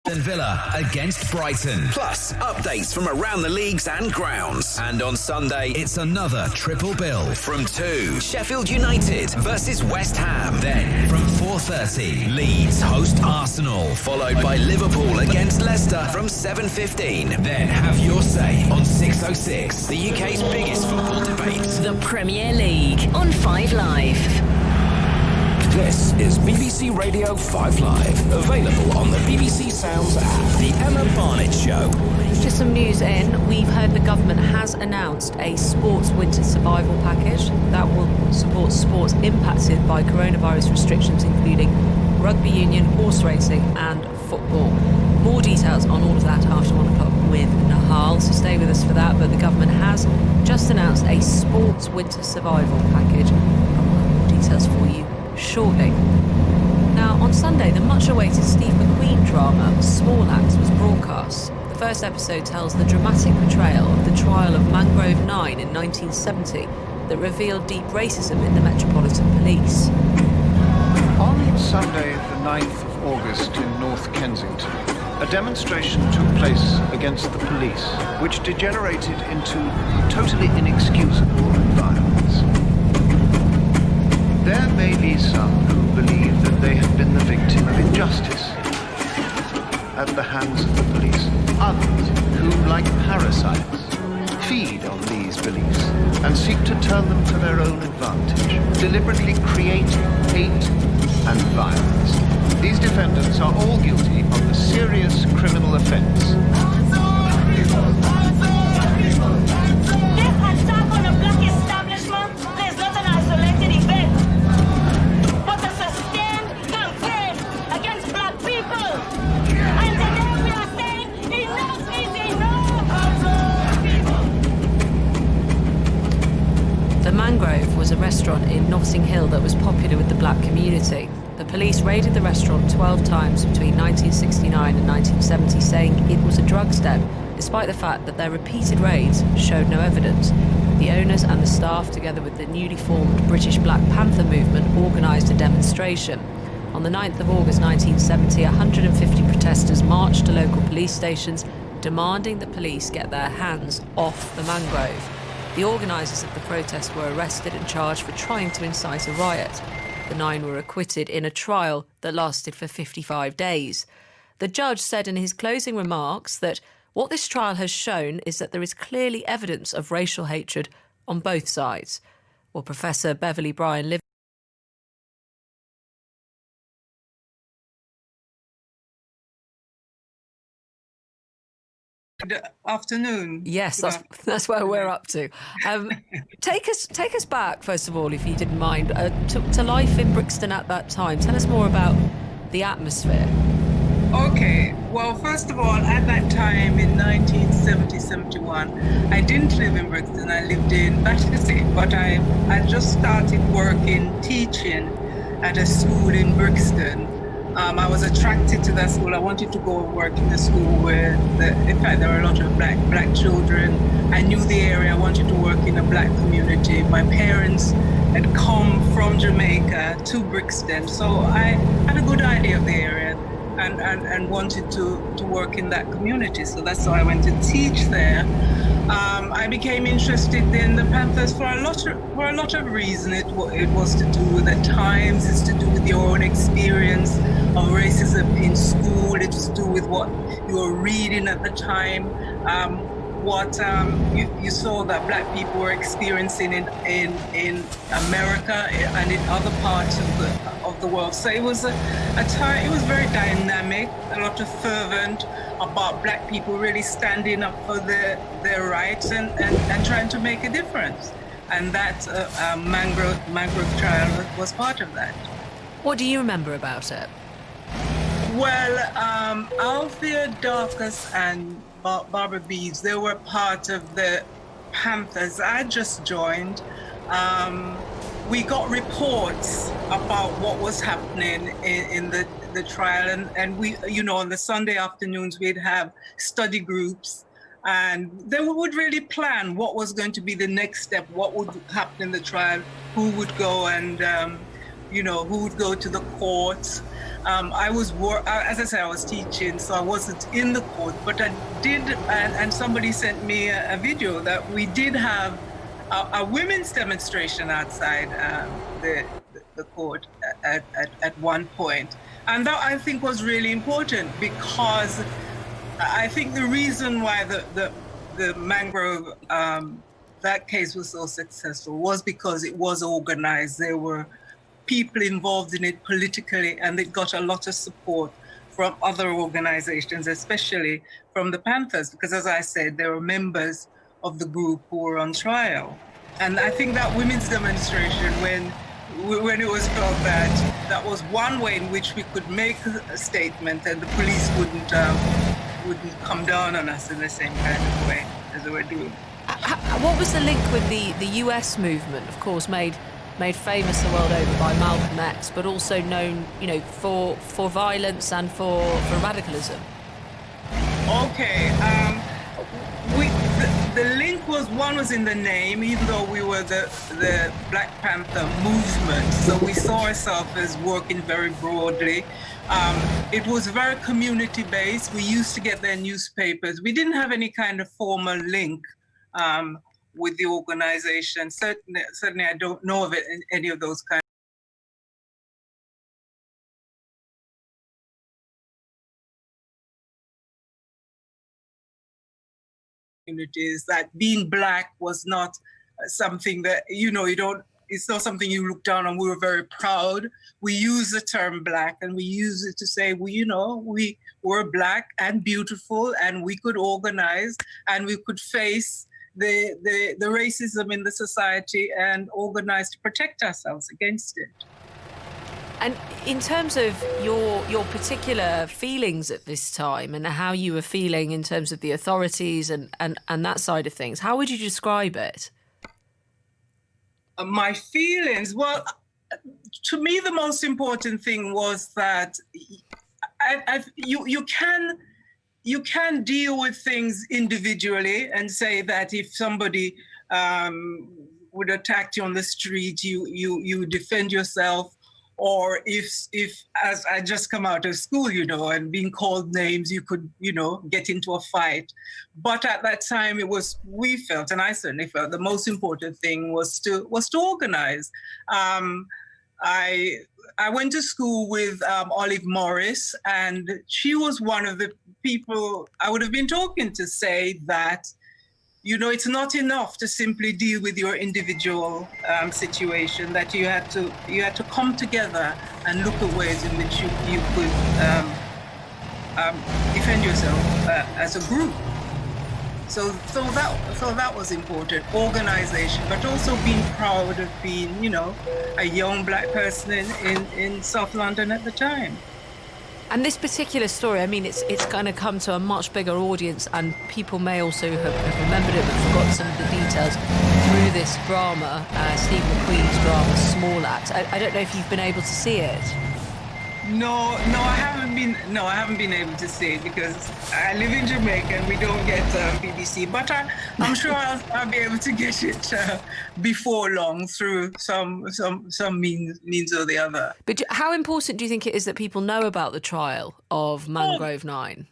Aston Villa against Brighton. Plus, updates from around the leagues and grounds. And on Sunday, it's another triple bill. From 2, Sheffield United versus West Ham. Then, from 4:30, Leeds host Arsenal. Followed by Liverpool against Leicester from 7:15. Then have your say on 606, the UK's biggest football debate. The Premier League on 5 Live. This is BBC Radio 5 Live, available on the BBC Sounds app. The Emma Barnett Show. Just some news in. We've heard the government has announced a sports winter survival package that will support sports impacted by coronavirus restrictions, including rugby union, horse racing and football. More details on all of that after 1 o'clock with Nahal, so stay with us for that. But the government has just announced a sports winter survival package. I'll have more details for you shortly. Now, on Sunday, the much-awaited Steve McQueen drama, Small Axe, was broadcast. The first episode tells the dramatic portrayal of the trial of Mangrove 9 in 1970 that revealed deep racism in the Metropolitan Police. On Sunday, the 9th of August in North Kensington, a demonstration took place against the police, which degenerated into totally inexcusable violence. There may be some who believe that they have been the victim of injustice at the hands of the police. Others who, like parasites, feed on these beliefs and seek to turn them to their own advantage, deliberately creating hate and violence. These defendants are all guilty of a serious criminal offence. This attack on a black establishment is not an isolated event, but a sustained campaign against black people. And today we are saying enough is enough. The Mangrove was a restaurant in Notting Hill that was popular with the black community. The police raided the restaurant 12 times between 1969 and 1970, saying it was a drugs den, despite the fact that their repeated raids showed no evidence. The owners and the staff, together with the newly formed British Black Panther movement, organised a demonstration. On the 9th of August 1970, 150 protesters marched to local police stations, demanding that police get their hands off the Mangrove. The organisers of the protest were arrested and charged for trying to incite a riot. The 9 were acquitted in a trial that lasted for 55 days. The judge said in his closing remarks that what this trial has shown is that there is clearly evidence of racial hatred on both sides. Well, Professor Beverly Bryan lived. Good afternoon. Yes, that's where we're up to. Take us back, first of all, if you didn't mind, to life in Brixton at that time. Tell us more about the atmosphere. Okay, well, first of all, at that time in 1970-71, I didn't live in Brixton, I lived in Battersea, but I just started working, teaching at a school in Brixton. I was attracted to that school. I wanted to go and work in a school where, in fact, there were a lot of black children. I knew the area. I wanted to work in a black community. My parents had come from Jamaica to Brixton, so I had a good idea of the area and wanted to work in that community. So that's why I went to teach there. I became interested in the Panthers for a lot of reasons. It was to do with the times. It's to do with your own experience of racism in school. It was to do with what you were reading at the time. What you saw that black people were experiencing in America and in other parts of the world. So it was a time. It was very dynamic, a lot of fervent about black people really standing up for their rights and trying to make a difference. And that Mangrove trial was part of that. What do you remember about it? Well, Althea Darkus and Barbara Beads, they were part of the Panthers. I just joined. We got reports about what was happening in the trial, and we, on the Sunday afternoons, we'd have study groups, and they would really plan what was going to be the next step, what would happen in the trial, who would go and, who would go to the courts. I was, as I said, I was teaching, so I wasn't in the court, but I did, and somebody sent me a video that we did have a women's demonstration outside the court at one point. And that, I think, was really important, because I think the reason why the mangrove, that case was so successful was because it was organized. There were people involved in it politically, and it got a lot of support from other organizations, especially from the Panthers, because, as I said, there were members of the group who were on trial. And I think that women's demonstration, when it was felt that that was one way in which we could make a statement and the police wouldn't come down on us in the same kind of way as they were doing. What was the link with the US movement, of course, made famous the world over by Malcolm X, but also known, for violence and for radicalism? Okay, the link was in the name, even though we were the Black Panther movement. So we saw ourselves as working very broadly. It was very community-based. We used to get their newspapers. We didn't have any kind of formal link with the organization. Certainly I don't know of it in any of those kinds. Communities, that being Black was not something that, it's not something you look down on. We were very proud. We use the term Black, and we use it to say, we were Black and beautiful, and we could organize, and we could face the racism in the society and organize to protect ourselves against it. And in terms of your particular feelings at this time and how you were feeling in terms of the authorities and that side of things, how would you describe it? My feelings, well, to me, the most important thing was that you can deal with things individually and say that if somebody would attack you on the street, you defend yourself. Or if as I just come out of school, and being called names, you could, get into a fight. But at that time, we felt, and I certainly felt, the most important thing was to organize. I went to school with Olive Morris, and she was one of the people I would have been talking to say that, it's not enough to simply deal with your individual situation, that you had to come together and look at ways in which you could defend yourself as a group. So that was important, organization, but also being proud of being, a young Black person in South London at the time. And this particular story, it's going to come to a much bigger audience, and people may also have remembered it but forgotten some of the details through this drama, Steve McQueen's drama, Small Axe. I don't know if you've been able to see it. No, I haven't been able to see it because I live in Jamaica and we don't get BBC. But I'm sure I'll be able to get it before long through some means or the other. But how important do you think it is that people know about the trial of Mangrove 9?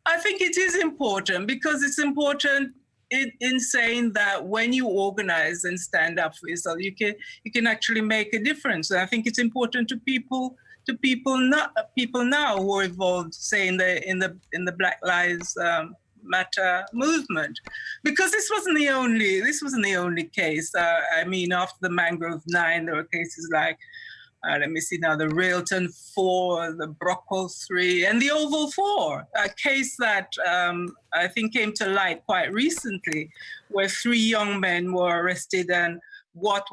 I think it is important because it's important in saying that when you organize and stand up for yourself, you can actually make a difference. And I think it's important to people now who are involved, say in the Black Lives Matter movement, because this wasn't the only case. After the Mangrove 9, there were cases like the Railton 4, the Brockwell 3, and the Oval 4, a case that I think came to light quite recently, where 3 young men were arrested, and what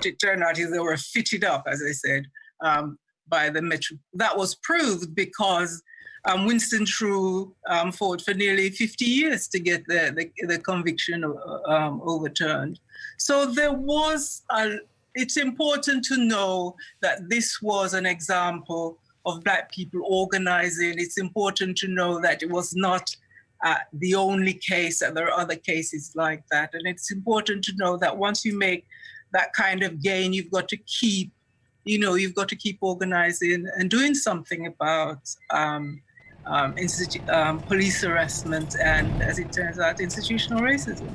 it turned out is they were fitted up, as I said, by the Metro. That was proved because Winston True fought for nearly 50 years to get the conviction overturned. So it's important to know that this was an example of Black people organizing. It's important to know that it was not the only case, that there are other cases like that. And it's important to know that once you make that kind of gain, you've got to keep you've got to keep organizing and doing something about police harassment and, as it turns out, institutional racism.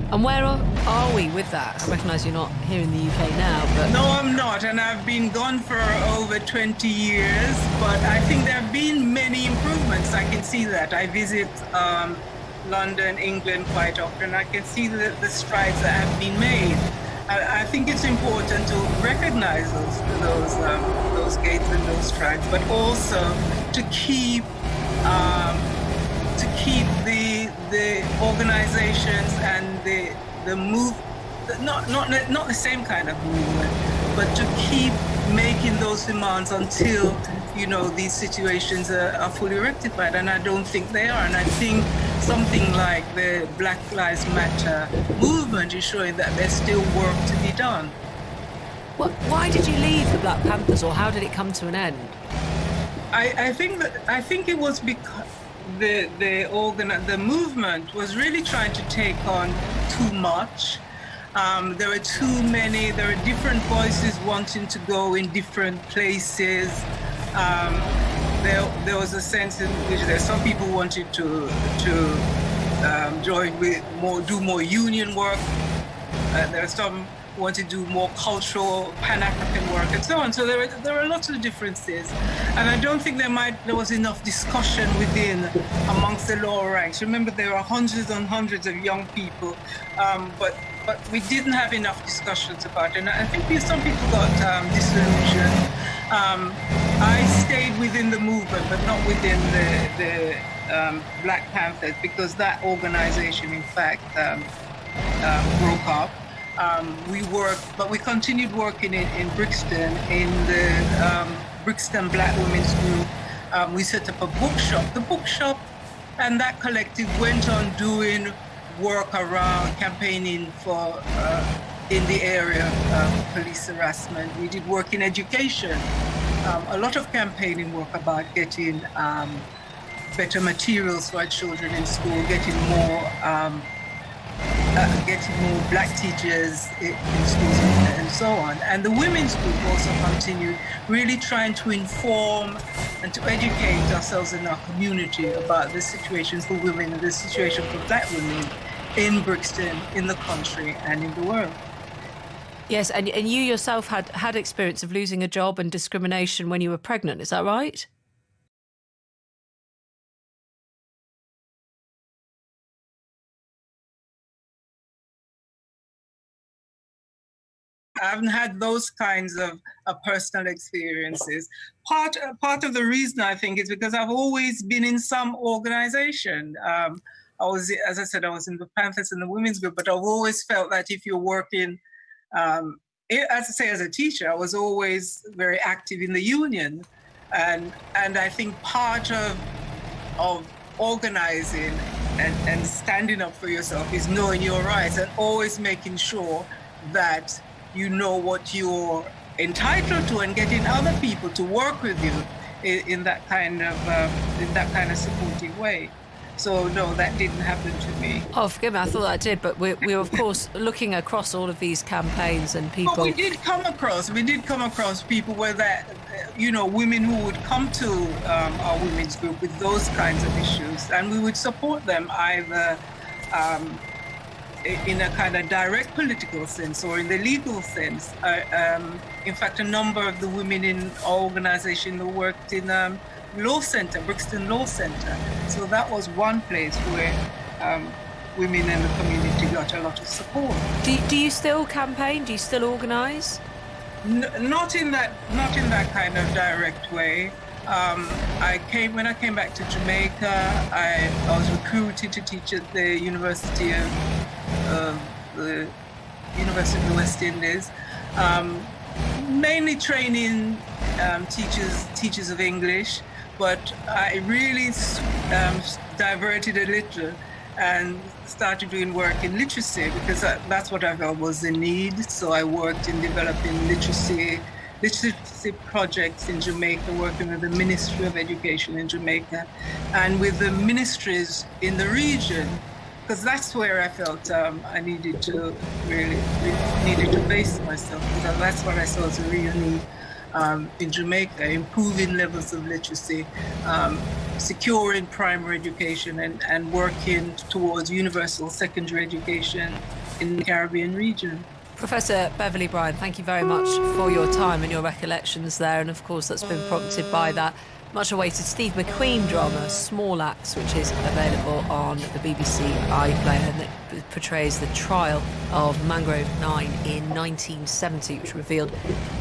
And where are we with that? I recognise you're not here in the UK now, but... No, I'm not, and I've been gone for over 20 years, but I think there have been many improvements. I can see that. I visit London, England quite often. I can see the strides that have been made. I think it's important to recognise those gains and those strides, but also to keep the organisations and the move, not the same kind of movement, but to keep making those demands until these situations are fully rectified, and I don't think they are. And I think something like the Black Lives Matter movement is showing that there's still work to be done. Why did you leave the Black Panthers, or how did it come to an end? I think it was because the movement was really trying to take on too much. There were too many. There were different voices wanting to go in different places. There was a sense in which there some people wanted to join with do more union work. There are some who wanted to do more cultural Pan-African work and so on. So there were lots of differences, and I don't think there was enough discussion amongst the lower ranks. Remember, there were hundreds and hundreds of young people, but we didn't have enough discussions about it. And I think some people got disillusioned. I stayed within the movement, but not within the Black Panthers, because that organization, in fact, broke up. We continued working in Brixton, in the Brixton Black Women's Group. We set up a bookshop. The bookshop and that collective went on doing work around campaigning for in the area of police harassment. We did work in education, a lot of campaigning work about getting better materials for our children in school, getting more black teachers in schools and so on. And the women's group also continued really trying to inform and to educate ourselves in our community about the situations for women and the situation for black women in Brixton, in the country, and in the world. Yes, and you yourself had experience of losing a job and discrimination when you were pregnant, is that right? I haven't had those kinds of personal experiences. Part of the reason, I think, is because I've always been in some organization. As I said, I was in the Panthers and the Women's Group, but I've always felt that if you're working, as I say, as a teacher, I was always very active in the union. And I think part of organizing and standing up for yourself is knowing your rights and always making sure that you know what you're entitled to and getting other people to work with you in that kind of supportive way. So no, that didn't happen to me. Oh, forgive me, I thought that did, but we're of course looking across all of these campaigns and people. But we did come across people where women who would come to our women's group with those kinds of issues, and we would support them either in a kind of direct political sense or in the legal sense. In fact, a number of the women in our organization who worked in Law Center, Brixton Law Center. So that was one place where women in the community got a lot of support. Do you still campaign? Do you still organise? Not in that kind of direct way. When I came back to Jamaica, I was recruited to teach at the University of the West Indies, mainly training teachers of English. But I really diverted a little and started doing work in literacy because that's what I felt was the need. So I worked in developing literacy projects in Jamaica, working with the Ministry of Education in Jamaica and with the ministries in the region because that's where I felt I needed to really needed to base myself, because that's what I saw as a real need in Jamaica: improving levels of literacy, securing primary education, and working towards universal secondary education in the Caribbean region. Professor Beverly Bryan, thank you very much for your time and your recollections there. And of course, that's been prompted by that much awaited Steve McQueen drama, Small Axe, which is available on the BBC iPlayer, and it portrays the trial of Mangrove 9 in 1970, which revealed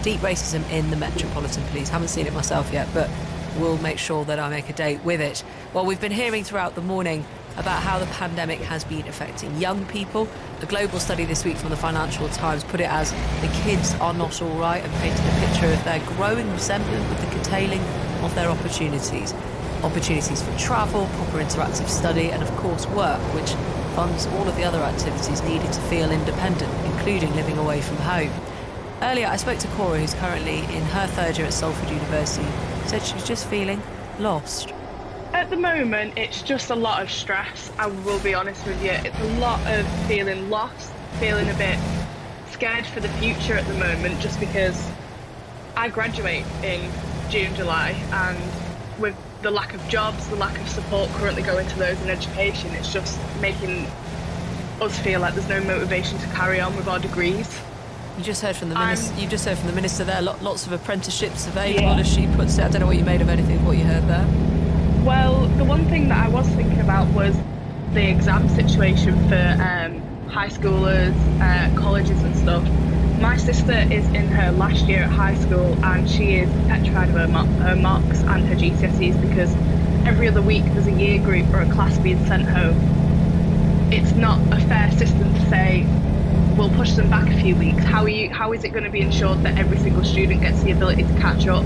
deep racism in the Metropolitan Police. Haven't seen it myself yet, but we'll make sure that I make a date with it. Well, we've been hearing throughout the morning about how the pandemic has been affecting young people. A global study this week from the Financial Times put it as the kids are not all right, and painted a picture of their growing resentment with the curtailing of their opportunities for travel, proper interactive study, and of course work, which funds all of the other activities needed to feel independent, including living away from home. Earlier, I spoke to Cora, who's currently in her third year at Salford University, said she was just feeling lost. At the moment, it's just a lot of stress, I will be honest with you. It's a lot of feeling lost, feeling a bit scared for the future at the moment, just because I graduate in June, July, and with the lack of jobs, the lack of support currently going to those in education, it's just making us feel like there's no motivation to carry on with our degrees. You just heard from the minister. You just heard from the minister there. Lots of apprenticeships available, as she puts it. I don't know what you made of anything, what you heard there. Well, the one thing that I was thinking about was the exam situation for high schoolers, colleges and stuff. My sister is in her last year at high school, and she is petrified of her marks and her GCSEs, because every other week there's a year group or a class being sent home. It's not a fair system to say, we'll push them back a few weeks. How is it going to be ensured that every single student gets the ability to catch up?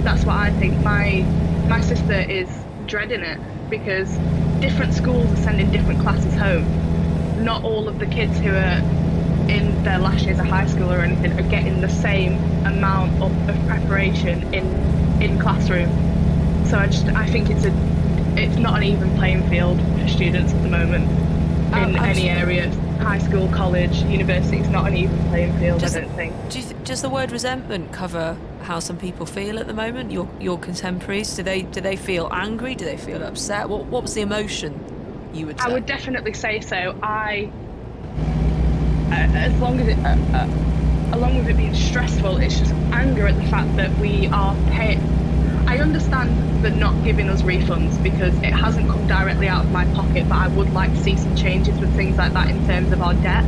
That's what I think. My sister is dreading it, because different schools are sending different classes home. Not all of the kids who are in their last years of high school or anything are getting the same amount of preparation in classroom. So I think it's not an even playing field for students at the moment in any area. High school, college, university, it's not an even playing field, I don't think. Does the word resentment cover how some people feel at the moment? Your contemporaries, do they feel angry? Do they feel upset? What was the emotion you would say? I would definitely say so. Along with it being stressful, it's just anger at the fact that we are paying. I understand the not giving us refunds, because it hasn't come directly out of my pocket, but I would like to see some changes with things like that in terms of our debt.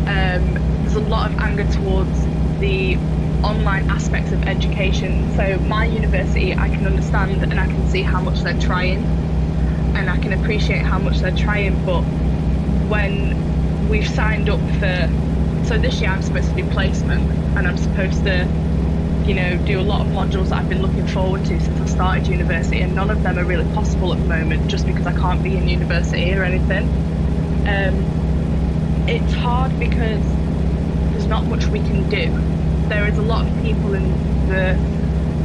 There's a lot of anger towards the online aspects of education. So my university, I can understand and I can see how much they're trying, and I can appreciate how much they're trying, but when we've signed up so this year I'm supposed to do placement, and I'm supposed to do a lot of modules that I've been looking forward to since I started university, and none of them are really possible at the moment just because I can't be in university or anything. It's hard because there's not much we can do. There is a lot of people in the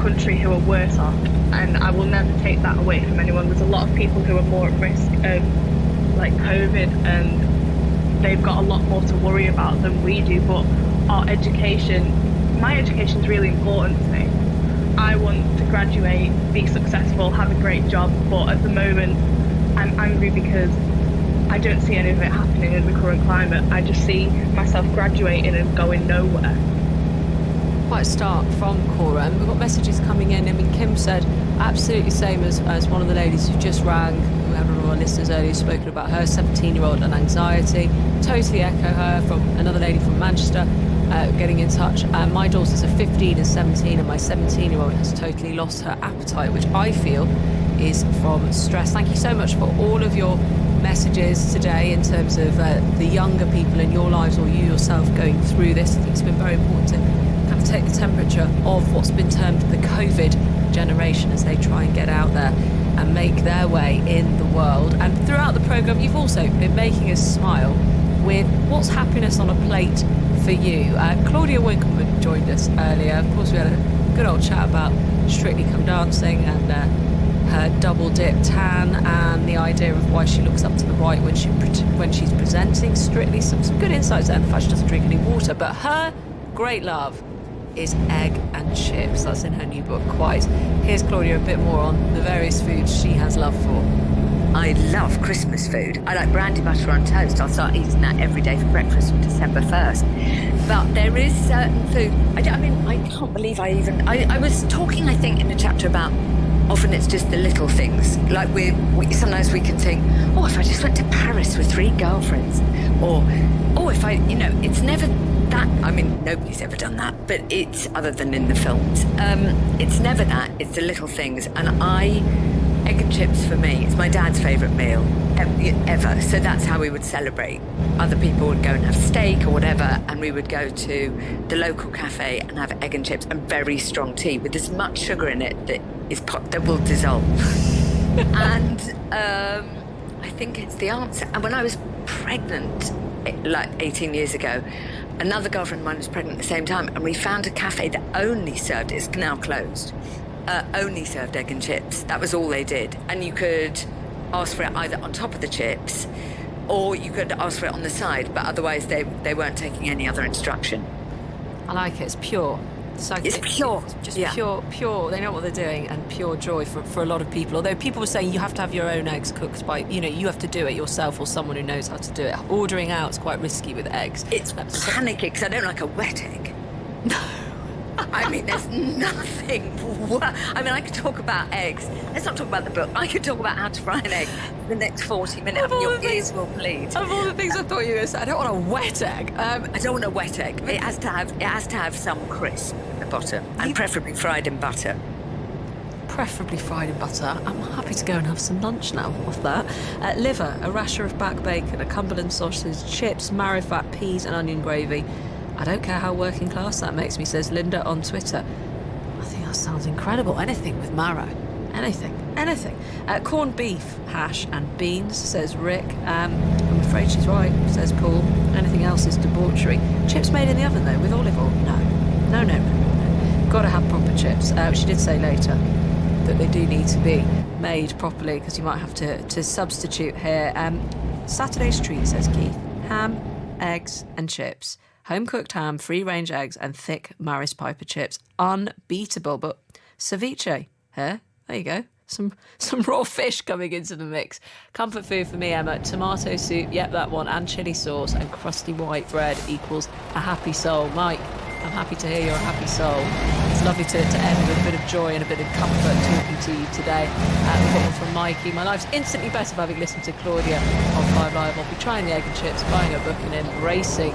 country who are worse off, and I will never take that away from anyone. There's a lot of people who are more at risk of like COVID, and they've got a lot more to worry about than we do, but my education is really important to me. I want to graduate, be successful, have a great job, but at the moment I'm angry because I don't see any of it happening in the current climate. I just see myself graduating and going nowhere. Quite a start from Cora, and we've got messages coming in. I mean, Kim said absolutely same as one of the ladies who just rang. We had one of our listeners earlier spoken about her 17-year-old and anxiety. Totally echo her. From another lady from Manchester getting in touch. My daughters are 15 and 17, and my 17-year-old has totally lost her appetite, which I feel is from stress. Thank you so much for all of your messages today in terms of the younger people in your lives, or you yourself going through this. I think it's been very important to kind of take the temperature of what's been termed the COVID generation as they try and get out there and make their way in the world. And throughout the programme, you've also been making us smile with what's happiness on a plate for you. Claudia Winkleman joined us earlier. Of course, we had a good old chat about Strictly Come Dancing and her double dip tan and the idea of why she looks up to the right when she's presenting. Strictly some good insights there. The fact she doesn't drink any water, but her great love is egg and chips. That's in her new book, Quite. Here's Claudia a bit more on the various foods she has love for. I love Christmas food. I like brandy butter on toast. I'll start eating that every day for breakfast from December 1st. But there is certain food. I can't believe I was talking, I think, in a chapter about often it's just the little things. Like we sometimes we can think, oh, if I just went to Paris with 3 girlfriends, or oh, if I, it's never that. I mean, nobody's ever done that, but it's other than in the films. It's never that. It's the little things, and egg and chips for me, it's my dad's favourite meal ever. So that's how we would celebrate. Other people would go and have steak or whatever, and we would go to the local cafe and have egg and chips and very strong tea with as much sugar in it that will dissolve. And I think it's the answer. And when I was pregnant, like 18 years ago, another girlfriend of mine was pregnant at the same time, and we found a cafe that only served, it's now closed, only served egg and chips. That was all they did. And you could ask for it either on top of the chips or you could ask for it on the side, but otherwise they weren't taking any other instruction. I like it. It's pure. It's pure. Just pure. They know what they're doing, and pure joy for a lot of people. Although people were saying you have to have your own eggs cooked by, you have to do it yourself or someone who knows how to do it. Ordering out is quite risky with eggs. It's panicky because I don't like a wet egg. No. I mean, there's nothing. I mean, I could talk about eggs. Let's not talk about the book. I could talk about how to fry an egg for the next 40 minutes. Your ears will bleed. Of all the things I thought you were going to say, I don't want a wet egg. I don't want a wet egg. It has to have some crisp at the bottom, and preferably fried in butter. Preferably fried in butter. I'm happy to go and have some lunch now off that. Liver, a rasher of back bacon, a Cumberland sausage, chips, marrow fat, peas and onion gravy. I don't care how working class that makes me, says Linda on Twitter. I think that sounds incredible. Anything with marrow. Anything. Corned beef, hash and beans, says Rick. I'm afraid she's right, says Paul. Anything else is debauchery. Chips made in the oven, though, with olive oil? No. Got to have proper chips. She did say later that they do need to be made properly, because you might have to substitute here. Saturday's treat, says Keith. Ham, eggs and chips. Home-cooked ham, free-range eggs and thick Maris Piper chips. Unbeatable. But ceviche, there you go. Some raw fish coming into the mix. Comfort food for me, Emma. Tomato soup, yep, that one, and chilli sauce and crusty white bread equals a happy soul. Mike, I'm happy to hear you're a happy soul. It's lovely to end with a bit of joy and a bit of comfort talking to you today. We've got one from Mikey. My life's instantly better for having listened to Claudia on 5 Live. I'll be trying the egg and chips, buying a book and embracing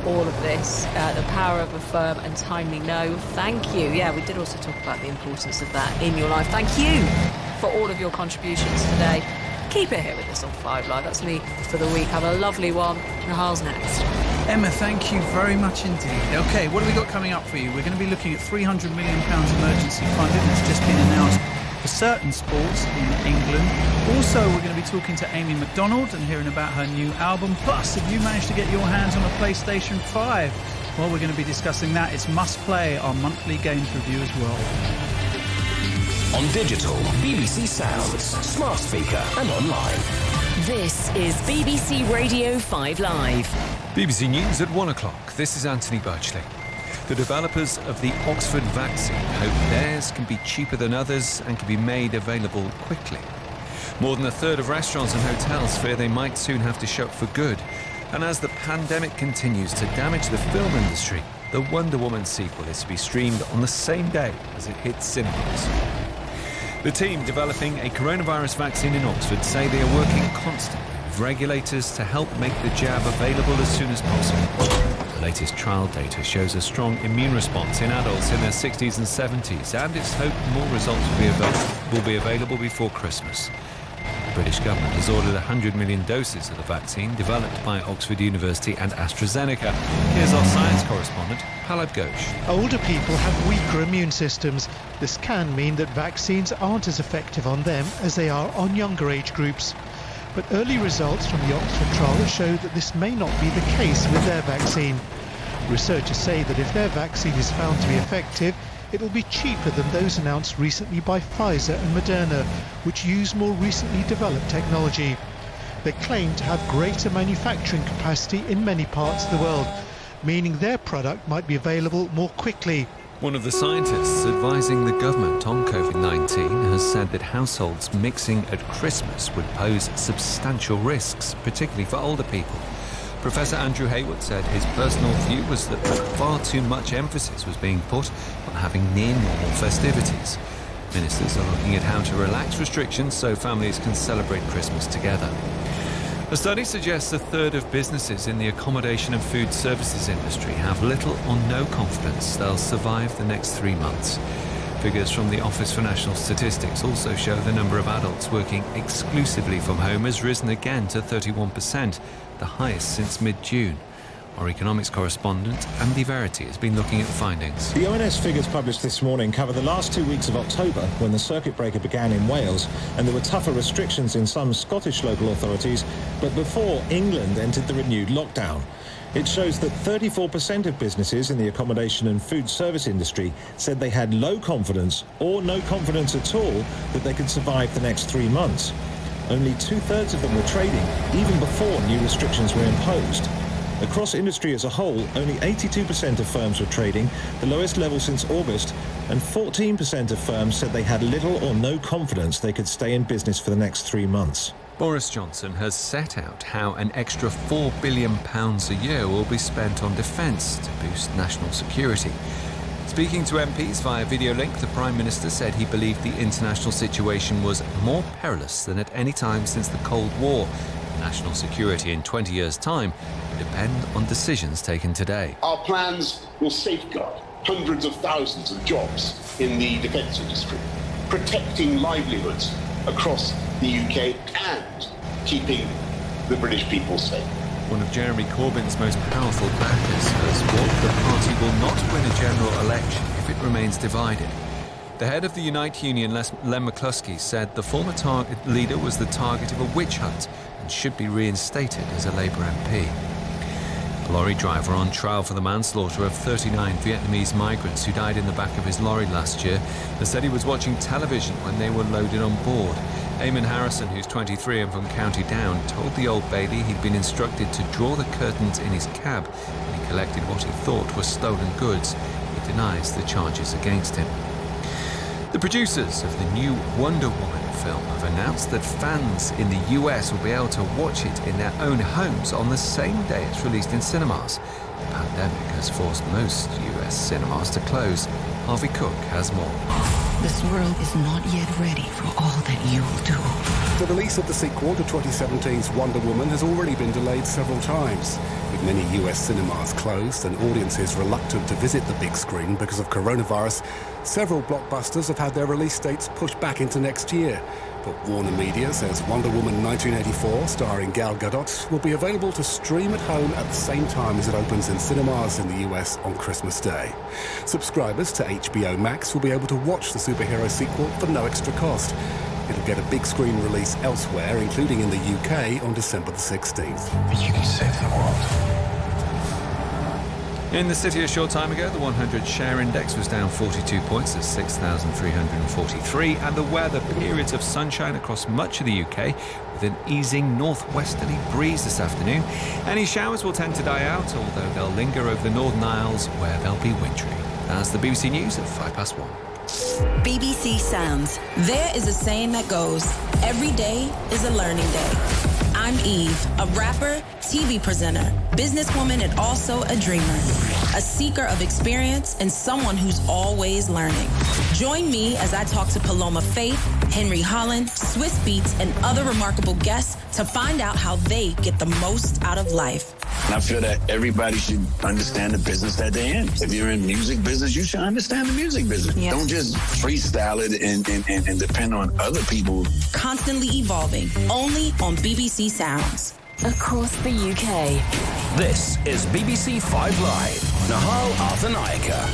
all of this, the power of a firm and timely no. Thank you. Yeah, we did also talk about the importance of that in your life. Thank you for all of your contributions today. Keep it here with us on 5 Live. That's me for the week. Have a lovely one. Nahal's next. Emma, thank you very much indeed. OK, what have we got coming up for you? We're going to be looking at £300 million emergency funding that's just been announced for certain sports in England. Also, we're going to be talking to Amy McDonald and hearing about her new album. Plus, have you managed to get your hands on a PlayStation 5? Well, we're going to be discussing that. It's Must Play, our monthly games review as well. On digital, BBC Sounds, smart speaker and online. This is BBC Radio 5 Live. BBC News at 1 o'clock. This is Anthony Birchley. The developers of the Oxford vaccine hope theirs can be cheaper than others and can be made available quickly. More than a third of restaurants and hotels fear they might soon have to shut for good. And as the pandemic continues to damage the film industry, the Wonder Woman sequel is to be streamed on the same day as it hits cinemas. The team developing a coronavirus vaccine in Oxford say they are working constantly with regulators to help make the jab available as soon as possible. The latest trial data shows a strong immune response in adults in their 60s and 70s, and it's hoped more results will be available before Christmas. The British government has ordered 100 million doses of the vaccine developed by Oxford University and AstraZeneca. Here's our science correspondent, Palab Ghosh. Older people have weaker immune systems. This can mean that vaccines aren't as effective on them as they are on younger age groups. But early results from the Oxford trial show that this may not be the case with their vaccine. Researchers say that if their vaccine is found to be effective, it will be cheaper than those announced recently by Pfizer and Moderna, which use more recently developed technology. They claim to have greater manufacturing capacity in many parts of the world, meaning their product might be available more quickly. One of the scientists advising the government on COVID-19 has said that households mixing at Christmas would pose substantial risks, particularly for older people. Professor Andrew Hayward said his personal view was that far too much emphasis was being put on having near-normal festivities. Ministers are looking at how to relax restrictions so families can celebrate Christmas together. A study suggests a third of businesses in the accommodation and food services industry have little or no confidence they'll survive the next 3 months. Figures from the Office for National Statistics also show the number of adults working exclusively from home has risen again to 31%, the highest since mid-June. Our economics correspondent, Andy Verity, has been looking at the findings. The ONS figures published this morning cover the last 2 weeks of October, when the circuit breaker began in Wales, and there were tougher restrictions in some Scottish local authorities, but before England entered the renewed lockdown. It shows that 34% of businesses in the accommodation and food service industry said they had low confidence or no confidence at all that they could survive the next 3 months. Only 2/3 of them were trading, even before new restrictions were imposed. Across industry as a whole, only 82% of firms were trading, the lowest level since August, and 14% of firms said they had little or no confidence they could stay in business for the next 3 months. Boris Johnson has set out how an extra £4 billion a year will be spent on defence to boost national security. Speaking to MPs via video link, the Prime Minister said he believed the international situation was more perilous than at any time since the Cold War. National security in 20 years' time will depend on decisions taken today. Our plans will safeguard hundreds of thousands of jobs in the defence industry, protecting livelihoods across the UK and keeping the British people safe. One of Jeremy Corbyn's most powerful backers has warned the party will not win a general election if it remains divided. The head of the Unite Union, Len McCluskey, said the former leader was the target of a witch hunt and should be reinstated as a Labour MP. A lorry driver on trial for the manslaughter of 39 Vietnamese migrants who died in the back of his lorry last year has said he was watching television when they were loaded on board. Eamon Harrison, who's 23 and from County Down, told the Old Bailey he'd been instructed to draw the curtains in his cab when he collected what he thought were stolen goods. He denies the charges against him. The producers of the new Wonder Woman film have announced that fans in the US will be able to watch it in their own homes on the same day it's released in cinemas. The pandemic has forced most US cinemas to close. Harvey Cook has more. This world is not yet ready for all that you will do. The release of the sequel to 2017's Wonder Woman has already been delayed several times. With many US cinemas closed and audiences reluctant to visit the big screen because of coronavirus, several blockbusters have had their release dates pushed back into next year. But Warner Media says Wonder Woman 1984, starring Gal Gadot, will be available to stream at home at the same time as it opens in cinemas in the US on Christmas Day. Subscribers to HBO Max will be able to watch the superhero sequel for no extra cost. It'll get a big screen release elsewhere, including in the UK, on December the 16th. You can save the world. In the city a short time ago, the 100 share index was down 42 points at 6,343, and the weather, periods of sunshine across much of the UK with an easing northwesterly breeze this afternoon. Any showers will tend to die out, although they'll linger over the Northern Isles where they'll be wintry. That's the BBC News at 1:05. BBC Sounds. There is a saying that goes, every day is a learning day. I'm Eve, a rapper, TV presenter, businesswoman, and also a dreamer. A seeker of experience and someone who's always learning. Join me as I talk to Paloma Faith, Henry Holland, Swiss Beats, and other remarkable guests to find out how they get the most out of life. And I feel that everybody should understand the business that they're in. If you're in music business, you should understand the music business. Yeah. Don't just freestyle it and depend on other people. Constantly evolving, only on BBC Sounds. Across the UK. This is BBC 5 Live. Nahal Arthanaika.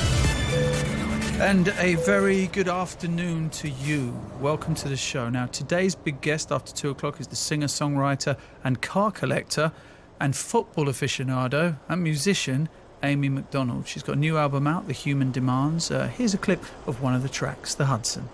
And a very good afternoon to you. Welcome to the show. Now, today's big guest after 2 o'clock is the singer-songwriter and car collector and football aficionado and musician Amy McDonald. She's got a new album out, The Human Demands. Here's a clip of one of the tracks, The Hudson.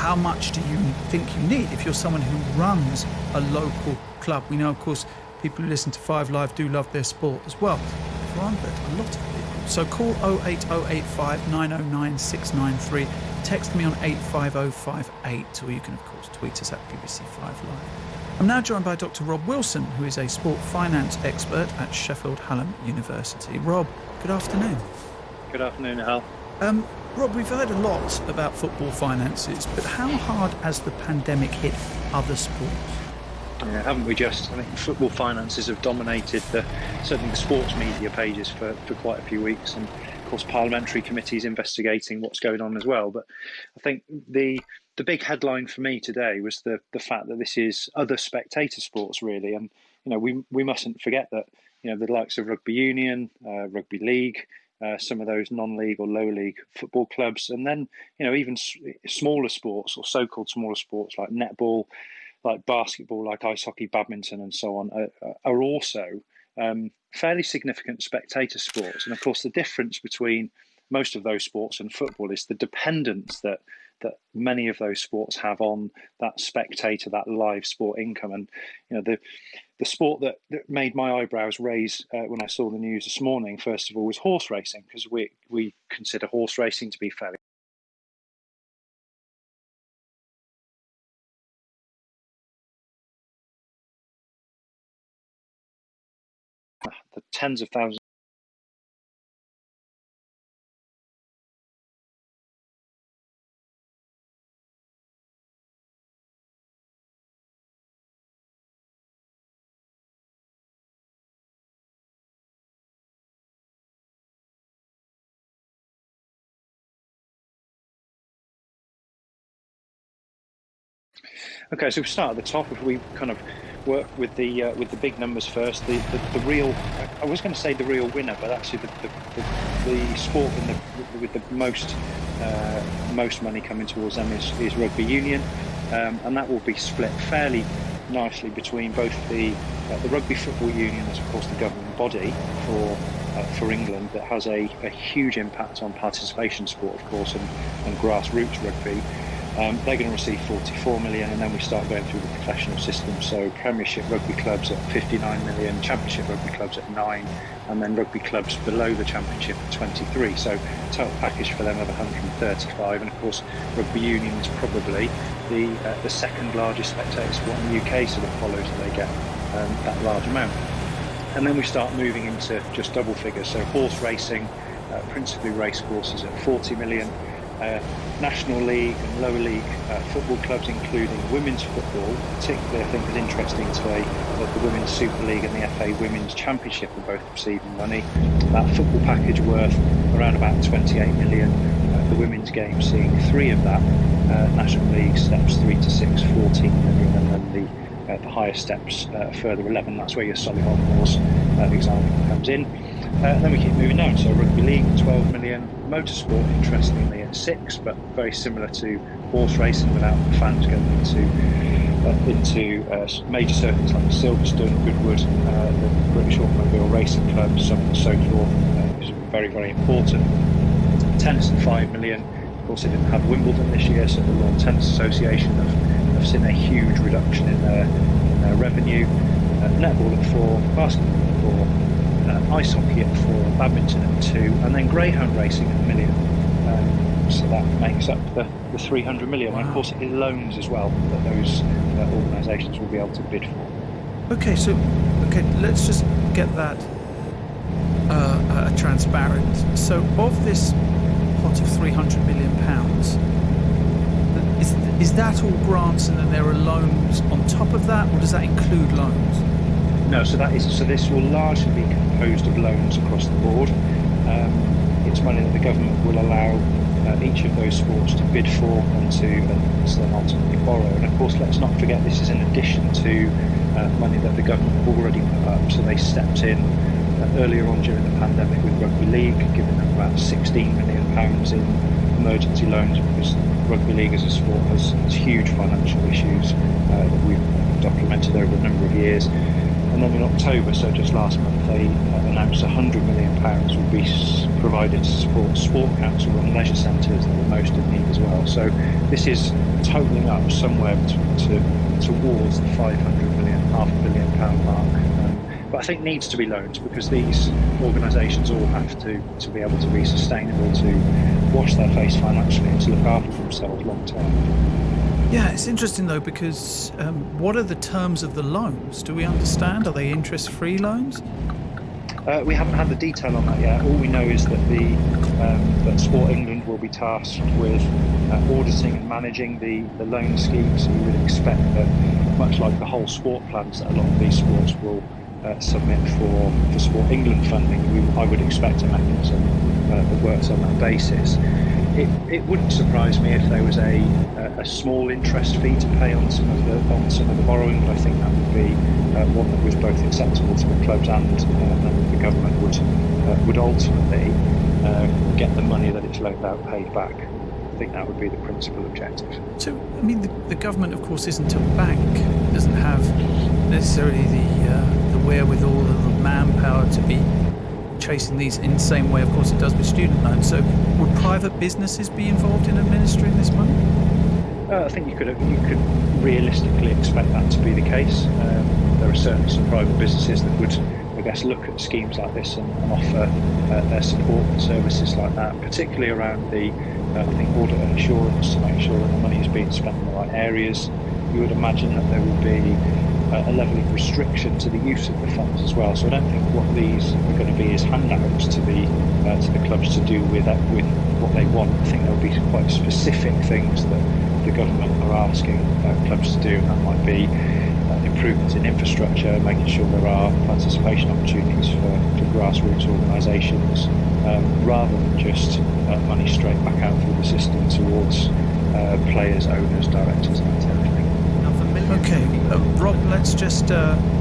how much do you think you need if you're someone who runs a local club? We know, of course, people who listen to 5 Live do love their sport as well. For a lot of people. So call 08085 909 693. Text me on 85058, or you can, of course, tweet us at BBC 5 Live. I'm now joined by Dr. Rob Wilson, who is a sport finance expert at Sheffield Hallam University. Rob, good afternoon. Good afternoon, Hal. Rob, we've heard a lot about football finances, but how hard has the pandemic hit other sports? Yeah, haven't we just? I think football finances have dominated certainly the sports media pages for quite a few weeks, and of course parliamentary committees investigating what's going on as well. But I think the big headline for me today was the fact that this is other spectator sports, really, and we mustn't forget that the likes of rugby union, rugby league, some of those non-league or lower league football clubs, and then even smaller sports or so-called smaller sports like netball, like basketball, like ice hockey, badminton, and so on, are also fairly significant spectator sports. And of course, the difference between most of those sports and football is the dependence that many of those sports have on that spectator, that live sport income. And the sport that made my eyebrows raise when I saw the news this morning, first of all, was horse racing, because we consider horse racing to be fairly the tens of thousands. Okay, so we start at the top. If we kind of work with the big numbers first, the real, I was going to say the real winner, but actually the sport with the most money coming towards them is rugby union, and that will be split fairly nicely between both the Rugby Football Union, as of course the governing body for England, that has a huge impact on participation sport, of course, and grassroots rugby. They're going to receive 44 million, and then we start going through the professional system. So Premiership rugby clubs at 59 million, Championship rugby clubs at 9, and then rugby clubs below the Championship at 23. So total package for them of 135. And of course, rugby union is probably the second largest spectator sport in the UK, so that follows that they get that large amount. And then we start moving into just double figures. So horse racing, principally race courses at 40 million. National League and lower league football clubs, including women's football, particularly I think is interesting today that the Women's Super League and the FA Women's Championship are both receiving money. That football package worth around about 28 million. The women's game seeing 3 of that. National League steps 3 to 6, 14 million, and then the higher steps further 11. That's where your Solihull Moors example comes in. Then we keep moving down. So rugby league 12 million, motorsport interestingly at 6, but very similar to horse racing without the fans going into major circuits like Silverstone, Goodwood, the British Automobile Racing Club, so on and so forth, is very, very important. Tennis at 5 million. Of course, they didn't have Wimbledon this year, so the Lawn Tennis Association have seen a huge reduction in their revenue. Netball at 4, basketball at 4. Ice hockey at 4, badminton at 2, and then greyhound racing at 1 million. So that makes up the 300 million. Wow. And of course it is loans as well that those organisations will be able to bid for. Okay, let's just get that transparent. So of this pot of £300 million, is that all grants and then there are loans on top of that, or does that include loans? No, so this will largely be composed of loans across the board. It's money that the government will allow each of those sports to bid for and to then ultimately borrow. And of course, let's not forget this is in addition to money that the government already put up. So they stepped in earlier on during the pandemic with Rugby League, giving them about £16 million in emergency loans, because Rugby League as a sport has huge financial issues that we've documented over a number of years. And then in October, so just last month, they announced £100 million will be provided to support sport council and leisure centres that are most in need as well. So this is totalling up somewhere towards the £500 million mark. But I think needs to be loans, because these organisations all have to be able to be sustainable, to wash their face financially and to look after themselves long term. Yeah, it's interesting though, because what are the terms of the loans? Do we understand? Are they interest-free loans? We haven't had the detail on that yet. All we know is that that Sport England will be tasked with auditing and managing the loan scheme. So you would expect that, much like the whole sport plans that a lot of these sports will submit for Sport England funding, I would expect a mechanism that works on that basis. It wouldn't surprise me if there was a small interest fee to pay on some of the borrowing, but I think that would be one that was both acceptable to the clubs and the government would ultimately get the money that it's loaned out paid back. I think that would be the principal objective. So, I mean, the government, of course, isn't a bank. It doesn't have necessarily the wherewithal or the manpower to be chasing these in the same way, of course, it does with student loans. So, would private businesses be involved in administering this money? I think you could realistically expect that to be the case. There are certainly some private businesses that would, I guess, look at schemes like this and offer their support and services like that, particularly around the audit and assurance, to make sure that the money is being spent in the right areas. You would imagine that there will be a level of restriction to the use of the funds as well. So I don't think what these are going to be is handouts to the clubs to do with what they want. I think there will be quite specific things that the government are asking clubs to do, and that might be improvements in infrastructure, making sure there are participation opportunities for grassroots organisations, rather than just money straight back out through the system towards players, owners, directors and that type of thing. Okay, Rob, let's just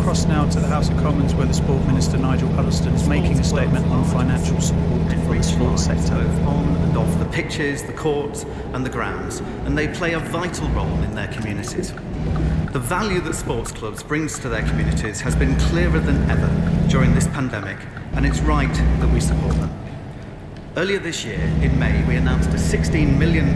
cross now to the House of Commons, where the Sport Minister Nigel Huddleston is making a statement on financial support for the sports sector. On and off the pitches, the courts and the grounds, and they play a vital role in their communities. The value that sports clubs brings to their communities has been clearer than ever during this pandemic, and it's right that we support them. Earlier this year, in May, we announced a £16 million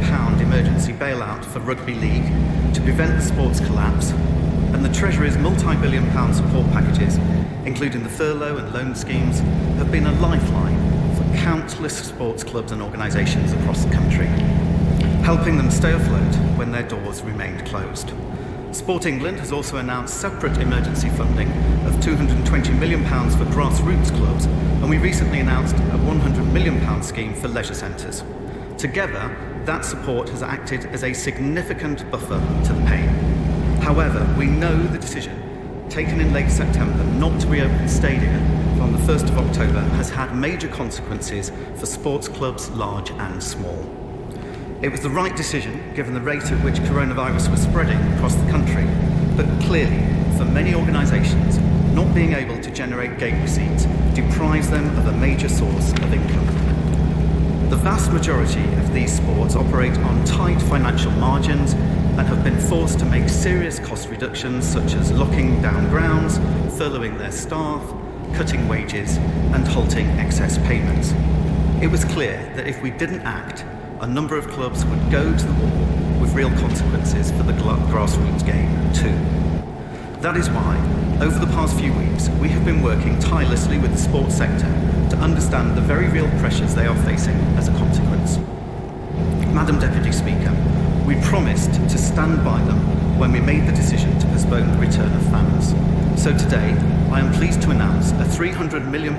emergency bailout for Rugby League to prevent the sports collapse, and the Treasury's multi-billion pound support packages, including the furlough and loan schemes, have been a lifeline for countless sports clubs and organisations across the country, helping them stay afloat when their doors remained closed. Sport England has also announced separate emergency funding of £220 million for grassroots clubs, and we recently announced a £100 million scheme for leisure centres. Together, that support has acted as a significant buffer to the pain. However, we know the decision, taken in late September, not to reopen Stadia from the 1st of October has had major consequences for sports clubs large and small. It was the right decision, given the rate at which coronavirus was spreading across the country, but clearly, for many organisations, not being able to generate gate receipts deprives them of a major source of income. The vast majority of these sports operate on tight financial margins and have been forced to make serious cost reductions, such as locking down grounds, furloughing their staff, cutting wages, and halting excess payments. It was clear that if we didn't act, a number of clubs would go to the wall with real consequences for the grassroots game too. That is why, over the past few weeks, we have been working tirelessly with the sports sector to understand the very real pressures they are facing as a consequence. Madam Deputy Speaker, we promised to stand by them when we made the decision to postpone the return of fans. So today, I am pleased to announce a £300 million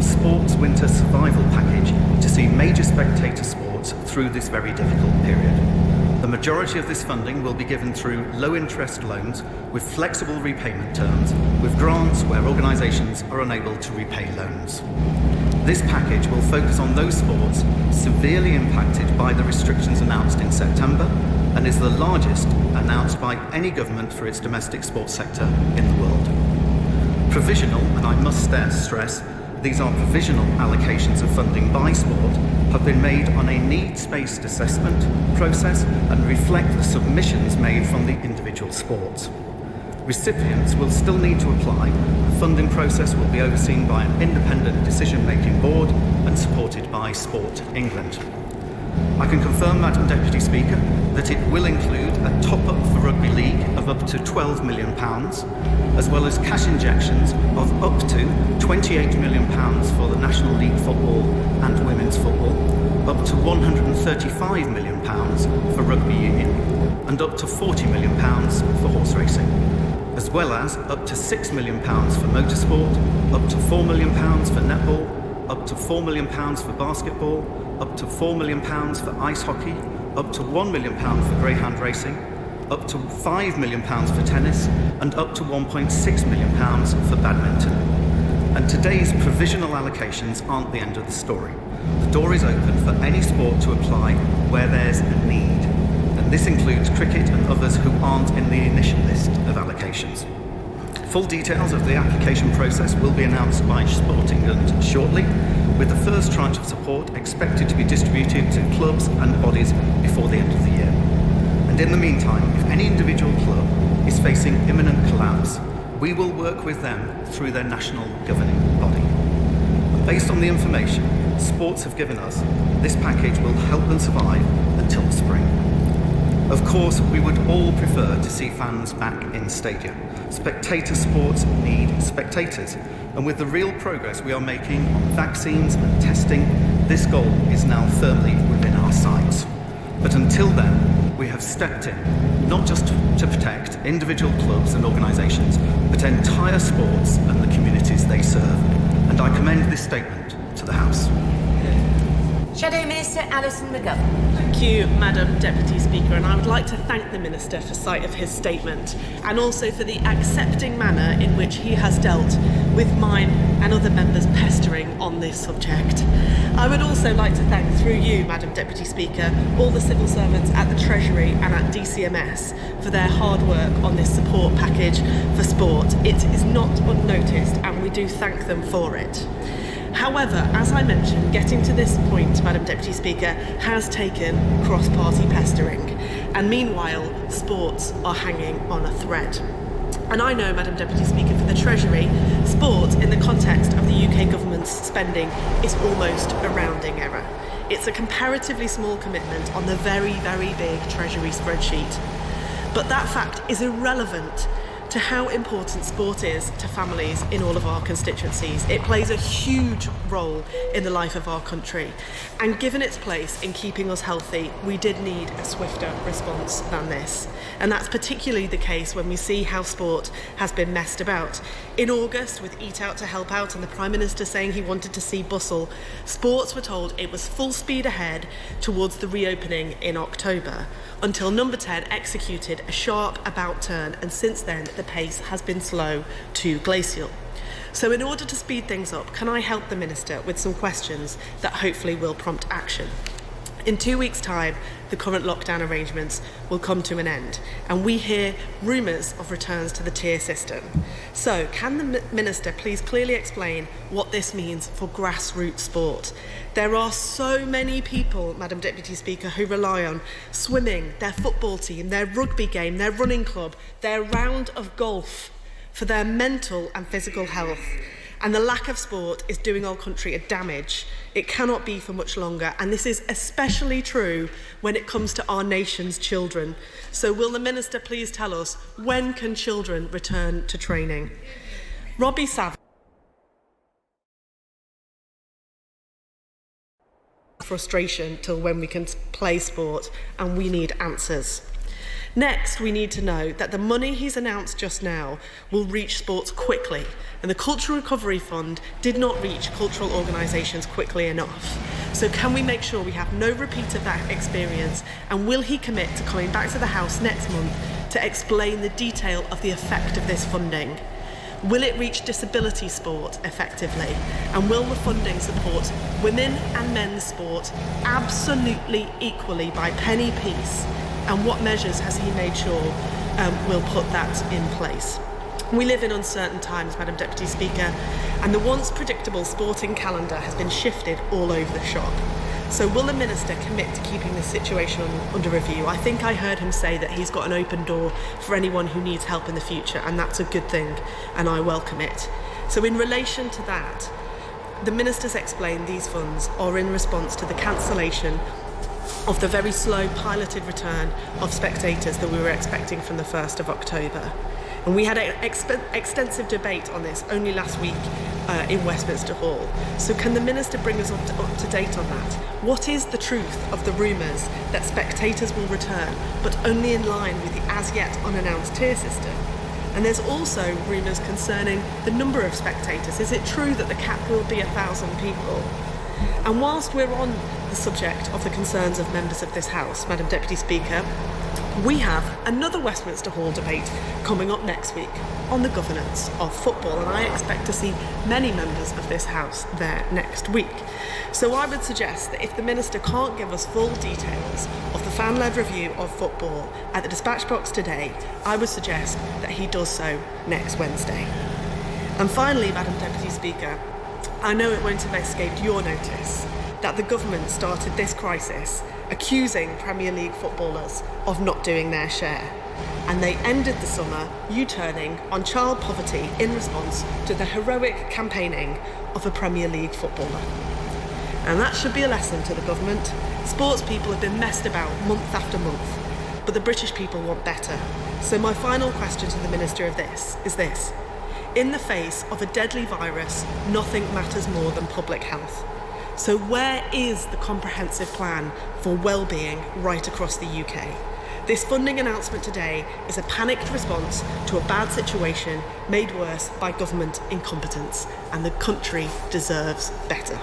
sports winter survival package to see major spectator sports through this very difficult period. The majority of this funding will be given through low-interest loans with flexible repayment terms, with grants where organisations are unable to repay loans. This package will focus on those sports severely impacted by the restrictions announced in September and is the largest announced by any government for its domestic sports sector in the world. Provisional, and I must stress, these are provisional allocations of funding by sport, have been made on a needs-based assessment process and reflect the submissions made from the individual sports. Recipients will still need to apply. The funding process will be overseen by an independent decision-making board and supported by Sport England. I can confirm, Madam Deputy Speaker, that it will include a top-up for Rugby League of up to £12 million, as well as cash injections of up to £28 million for the National League Football and Women's Football, up to £135 million for Rugby Union, and up to £40 million for horse racing, as well as up to £6 million for motorsport, up to £4 million for netball, up to £4 million for basketball, up to £4 million for ice hockey, up to £1 million for greyhound racing, up to £5 million for tennis, and up to £1.6 million for badminton. And today's provisional allocations aren't the end of the story. The door is open for any sport to apply where there's a need. And this includes cricket and others who aren't in the initial list of allocations. Full details of the application process will be announced by Sport England shortly, with the first tranche of support expected to be distributed to clubs and bodies before the end of the year. And in the meantime, if any individual club is facing imminent collapse, we will work with them through their national governing body. And based on the information sports have given us, this package will help them survive until the spring. Of course, we would all prefer to see fans back in stadia. Spectator sports need spectators, and with the real progress we are making on vaccines and testing, this goal is now firmly within our sights. But until then, we have stepped in, not just to protect individual clubs and organisations, but entire sports and the communities they serve. And I commend this statement to the House. Shadow Minister Alison McGovern. Thank you, Madam Deputy Speaker, and I would like to thank the Minister for sight of his statement and also for the accepting manner in which he has dealt with mine and other members' pestering on this subject. I would also like to thank, through you, Madam Deputy Speaker, all the civil servants at the Treasury and at DCMS for their hard work on this support package for sport. It is not unnoticed, and we do thank them for it. However, as I mentioned, getting to this point, Madam Deputy Speaker, has taken cross-party pestering, and meanwhile, sports are hanging on a thread. And I know, Madam Deputy Speaker, for the Treasury, sport in the context of the UK government's spending is almost a rounding error. It's a comparatively small commitment on the very, very big Treasury spreadsheet. But that fact is irrelevant to how important sport is to families in all of our constituencies. It plays a huge role in the life of our country, and given its place in keeping us healthy, we did need a swifter response than this. And that's particularly the case when we see how sport has been messed about. In August, with Eat Out to Help Out and the Prime Minister saying he wanted to see bustle, sports were told it was full speed ahead towards the reopening in October, until Number 10 executed a sharp about turn, and since then the pace has been slow to glacial. So in order to speed things up, can I help the Minister with some questions that hopefully will prompt action? In 2 weeks' time, the current lockdown arrangements will come to an end, and we hear rumours of returns to the tier system. So, can the Minister please clearly explain what this means for grassroots sport? There are so many people, Madam Deputy Speaker, who rely on swimming, their football team, their rugby game, their running club, their round of golf for their mental and physical health. And the lack of sport is doing our country a damage. It cannot be for much longer, and this is especially true when it comes to our nation's children. So will the Minister please tell us, when can children return to training? Robbie Savage. Frustration till when we can play sport, and we need answers. Next, we need to know that the money he's announced just now will reach sports quickly, and the Cultural Recovery Fund did not reach cultural organisations quickly enough. So can we make sure we have no repeat of that experience, and will he commit to coming back to the House next month to explain the detail of the effect of this funding? Will it reach disability sport effectively? And will the funding support women and men's sport absolutely equally by penny piece? And what measures has he made sure will put that in place? We live in uncertain times, Madam Deputy Speaker, and the once predictable sporting calendar has been shifted all over the shop. So will the Minister commit to keeping this situation under review? I think I heard him say that he's got an open door for anyone who needs help in the future, and that's a good thing, and I welcome it. So in relation to that, the Minister's explained these funds are in response to the cancellation of the very slow piloted return of spectators that we were expecting from the 1st of October. And we had an extensive debate on this only last week in Westminster Hall. So can the Minister bring us up to date on that? What is the truth of the rumours that spectators will return, but only in line with the as yet unannounced tier system? And there's also rumours concerning the number of spectators. Is it true that the cap will be 1,000 people? And whilst we're on the subject of the concerns of members of this House, Madam Deputy Speaker, we have another Westminster Hall debate coming up next week on the governance of football, and I expect to see many members of this House there next week. So I would suggest that if the Minister can't give us full details of the fan-led review of football at the dispatch box today, I would suggest that he does so next Wednesday. And finally, Madam Deputy Speaker, I know it won't have escaped your notice that the government started this crisis accusing Premier League footballers of not doing their share. And they ended the summer U-turning on child poverty in response to the heroic campaigning of a Premier League footballer. And that should be a lesson to the government. Sports people have been messed about month after month, but the British people want better. So my final question to the Minister of this is this. In the face of a deadly virus, nothing matters more than public health. So where is the comprehensive plan for well-being right across the UK? This funding announcement today is a panicked response to a bad situation made worse by government incompetence, and the country deserves better.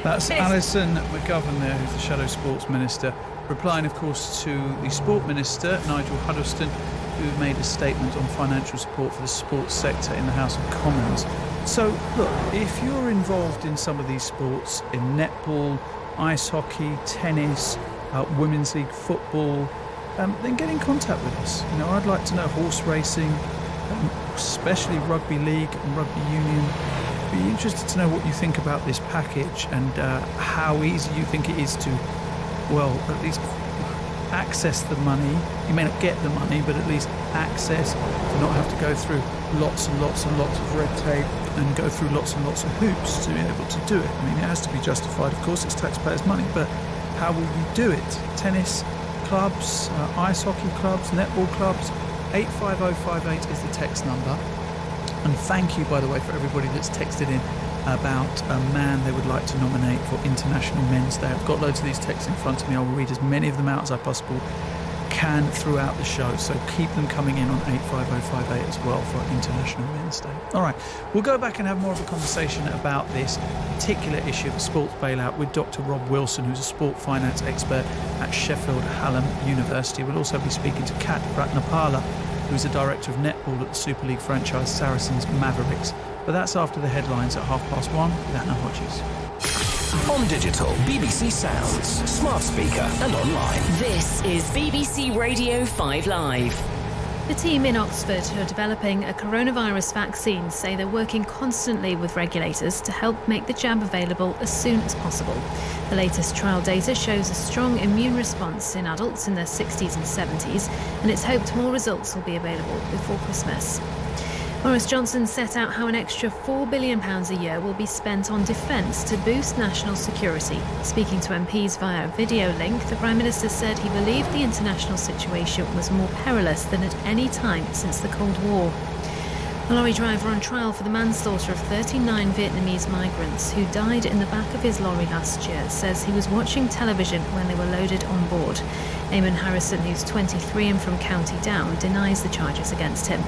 That's Alison McGovern there, who's the Shadow Sports Minister, replying, of course, to the Sport Minister, Nigel Huddleston, who made a statement on financial support for the sports sector in the House of Commons. So, look, if you're involved in some of these sports, in netball, ice hockey, tennis, women's league football, then get in contact with us. You know, I'd like to know horse racing, especially rugby league and rugby union. Be interested to know what you think about this package and how easy you think it is to, well, at least access the money. You may not get the money, but at least access, to not have to go through lots and lots and lots of red tape and go through lots and lots of hoops to be able to do it. I mean, it has to be justified, of course, it's taxpayers' money, but how will you do it? Tennis clubs, ice hockey clubs, netball clubs, 85058 is the text number. And thank you, by the way, for everybody that's texted in about a man they would like to nominate for International Men's Day. I've got loads of these texts in front of me. I'll read as many of them out as I possibly can throughout the show, so keep them coming in on 85058 as well for International Men's Day. All right, we'll go back and have more of a conversation about this particular issue, the sports bailout, with Dr. Rob Wilson, who's a sport finance expert at Sheffield Hallam University. We'll also be speaking to Kat Ratnapala, who's the director of netball at the Super League franchise Saracens Mavericks. But that's after the headlines at 1:30 with Anna Hodges. On digital, BBC Sounds, smart speaker and online. This is BBC Radio 5 Live. The team in Oxford who are developing a coronavirus vaccine say they're working constantly with regulators to help make the jab available as soon as possible. The latest trial data shows a strong immune response in adults in their 60s and 70s, and it's hoped more results will be available before Christmas. Boris Johnson set out how an extra £4 billion a year will be spent on defence to boost national security. Speaking to MPs via video link, the Prime Minister said he believed the international situation was more perilous than at any time since the Cold War. A lorry driver on trial for the manslaughter of 39 Vietnamese migrants who died in the back of his lorry last year says he was watching television when they were loaded on board. Eamon Harrison, who's 23 and from County Down, denies the charges against him.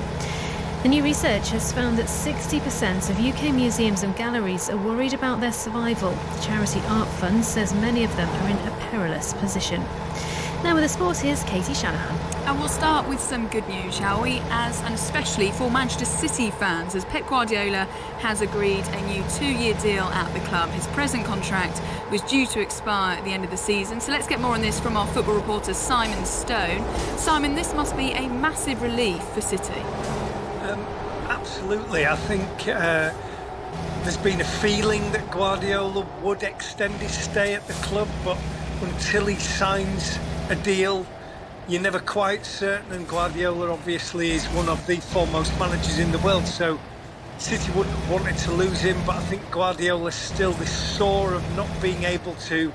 The new research has found that 60% of UK museums and galleries are worried about their survival. The Charity Art Fund says many of them are in a perilous position. Now with the sports, here's Katie Shanahan. And we'll start with some good news, shall we? And especially for Manchester City fans, as Pep Guardiola has agreed a new 2-year deal at the club. His present contract was due to expire at the end of the season. So let's get more on this from our football reporter Simon Stone. Simon, this must be a massive relief for City. Absolutely. I think there's been a feeling that Guardiola would extend his stay at the club, but until he signs a deal, you're never quite certain, and Guardiola obviously is one of the foremost managers in the world, so City wouldn't want it to lose him, but I think Guardiola's still this sore of not being able to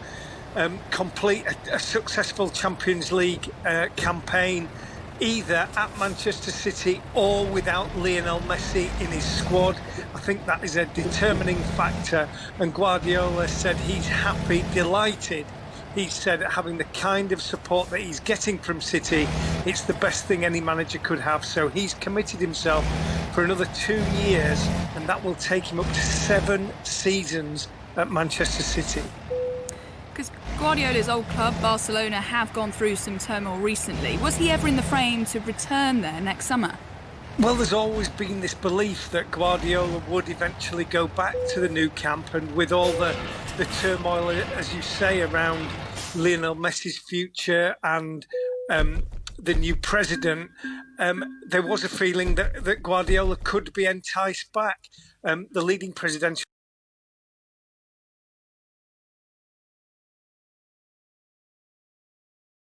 complete a successful Champions League campaign either at Manchester City or without Lionel Messi in his squad. I think that is a determining factor, and Guardiola said he's happy, delighted. He said having the kind of support that he's getting from City, it's the best thing any manager could have. So he's committed himself for another 2 years, and that will take him up to 7 seasons at Manchester City. Because Guardiola's old club, Barcelona, have gone through some turmoil recently. Was he ever in the frame to return there next summer? Well, there's always been this belief that Guardiola would eventually go back to the Nou Camp, and with all the turmoil, as you say, around Lionel Messi's future and the new president, there was a feeling that Guardiola could be enticed back. The leading presidential